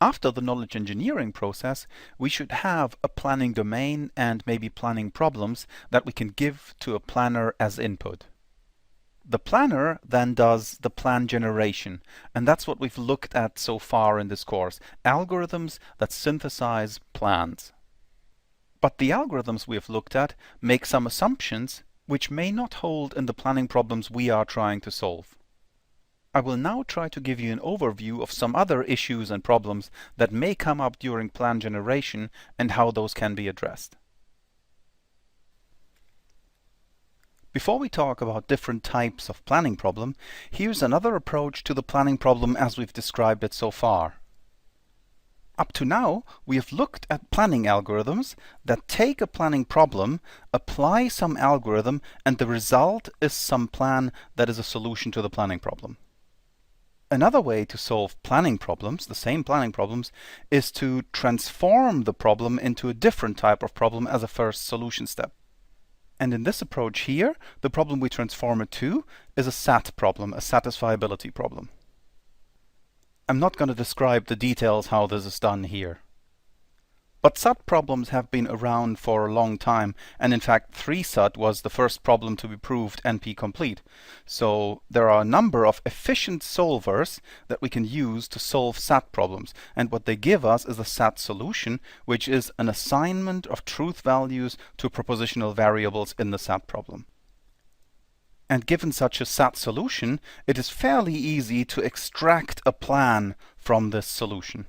After the knowledge engineering process, we should have a planning domain and maybe planning problems that we can give to a planner as input. The planner then does the plan generation, and that's what we've looked at so far in this course, algorithms that synthesize plans. But the algorithms we have looked at make some assumptions which may not hold in the planning problems we are trying to solve. I will now try to give you an overview of some other issues and problems that may come up during plan generation and how those can be addressed. Before we talk about different types of planning problem, here's another approach to the planning problem as we've described it so far. Up to now, we have looked at planning algorithms that take a planning problem, apply some algorithm, and the result is some plan that is a solution to the planning problem. Another way to solve planning problems, the same planning problems, is to transform the problem into a different type of problem as a first solution step. And in this approach here, the problem we transform it to is a SAT problem, a satisfiability problem. I'm not going to describe the details how this is done here. But SAT problems have been around for a long time, and in fact 3SAT was the first problem to be proved NP-complete. So there are a number of efficient solvers that we can use to solve SAT problems, and what they give us is a SAT solution, which is an assignment of truth values to propositional variables in the SAT problem. And given such a SAT solution, it is fairly easy to extract a plan from this solution.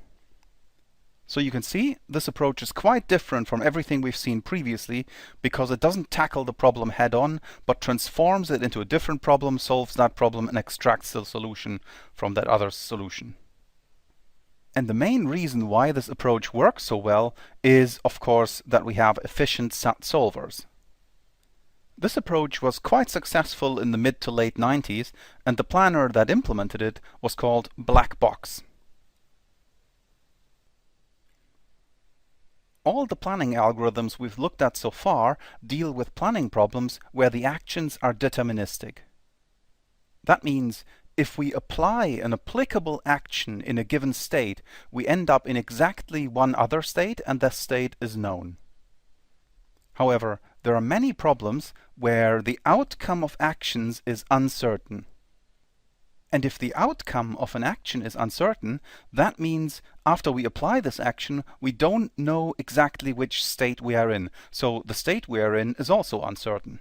So you can see this approach is quite different from everything we've seen previously because it doesn't tackle the problem head-on, but transforms it into a different problem, solves that problem, and extracts the solution from that other solution. And the main reason why this approach works so well is, of course, that we have efficient SAT solvers. This approach was quite successful in the mid to late 90s, and the planner that implemented it was called Blackbox. All the planning algorithms we've looked at so far deal with planning problems where the actions are deterministic. That means if we apply an applicable action in a given state, we end up in exactly one other state, and that state is known. However, there are many problems where the outcome of actions is uncertain. And if the outcome of an action is uncertain, that means after we apply this action, we don't know exactly which state we are in. So the state we are in is also uncertain.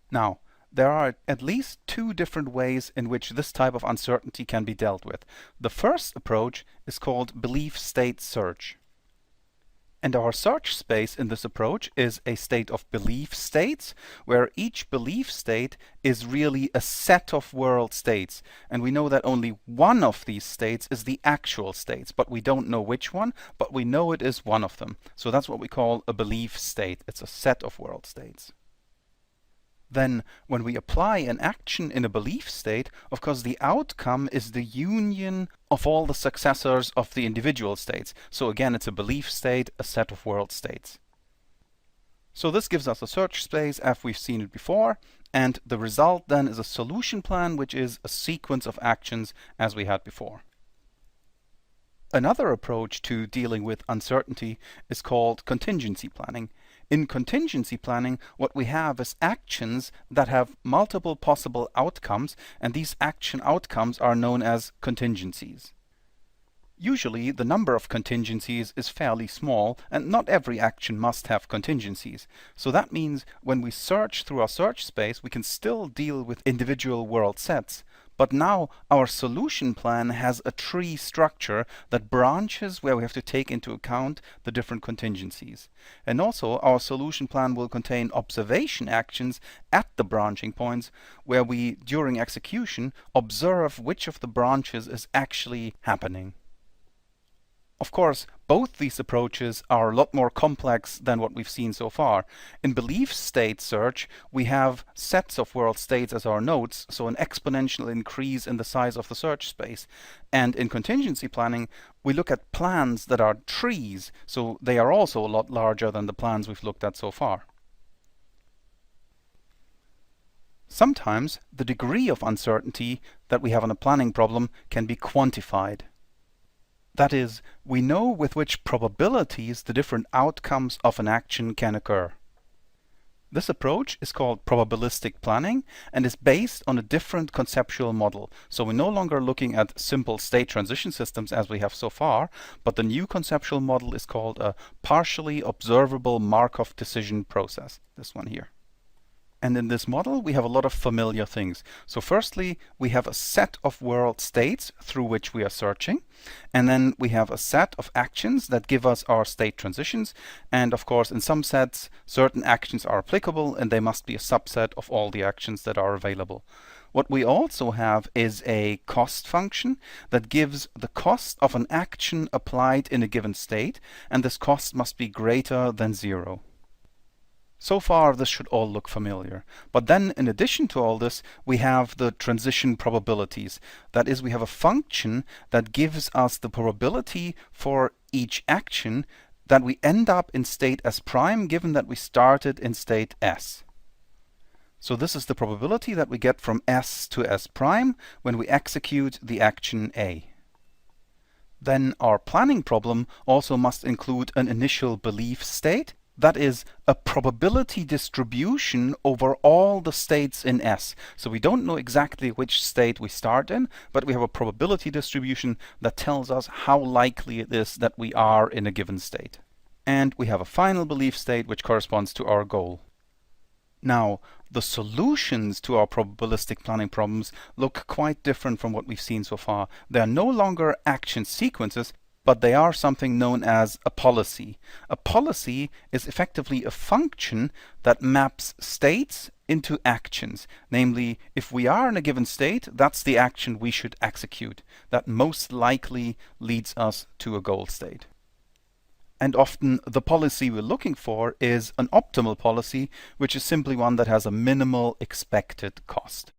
Now, there are at least two different ways in which this type of uncertainty can be dealt with. The first approach is called belief state search. And our search space in this approach is a state of belief states, where each belief state is really a set of world states. And we know that only one of these states is the actual states, but we don't know which one, but we know it is one of them. So that's what we call a belief state. It's a set of world states. Then, when we apply an action in a belief state, of course the outcome is the union of all the successors of the individual states. So again, it's a belief state, a set of world states. So this gives us a search space as we've seen it before, and the result then is a solution plan, which is a sequence of actions as we had before. Another approach to dealing with uncertainty is called contingency planning. In contingency planning, what we have is actions that have multiple possible outcomes, and these action outcomes are known as contingencies. Usually, the number of contingencies is fairly small, and not every action must have contingencies. So that means when we search through our search space, we can still deal with individual world sets. But now our solution plan has a tree structure that branches where we have to take into account the different contingencies. And also our solution plan will contain observation actions at the branching points where we, during execution, observe which of the branches is actually happening. Of course, both these approaches are a lot more complex than what we've seen so far. In belief state search, we have sets of world states as our nodes, so an exponential increase in the size of the search space. And in contingency planning, we look at plans that are trees, so they are also a lot larger than the plans we've looked at so far. Sometimes the degree of uncertainty that we have on a planning problem can be quantified. That is, we know with which probabilities the different outcomes of an action can occur. This approach is called probabilistic planning and is based on a different conceptual model. So we're no longer looking at simple state transition systems as we have so far, but the new conceptual model is called a partially observable Markov decision process, this one here. And in this model, we have a lot of familiar things. So firstly, we have a set of world states through which we are searching. And then we have a set of actions that give us our state transitions. And of course, in some sets, certain actions are applicable, and they must be a subset of all the actions that are available. What we also have is a cost function that gives the cost of an action applied in a given state, and this cost must be greater than 0. So far, this should all look familiar. But then, in addition to all this, we have the transition probabilities. That is, we have a function that gives us the probability for each action that we end up in state S prime, given that we started in state S. So this is the probability that we get from S to S prime when we execute the action A. Then our planning problem also must include an initial belief state. That is a probability distribution over all the states in S. So we don't know exactly which state we start in, but we have a probability distribution that tells us how likely it is that we are in a given state. And we have a final belief state which corresponds to our goal. Now, the solutions to our probabilistic planning problems look quite different from what we've seen so far. They are no longer action sequences, but they are something known as a policy. A policy is effectively a function that maps states into actions. Namely, if we are in a given state, that's the action we should execute. That most likely leads us to a goal state. And often the policy we're looking for is an optimal policy, which is simply one that has a minimal expected cost.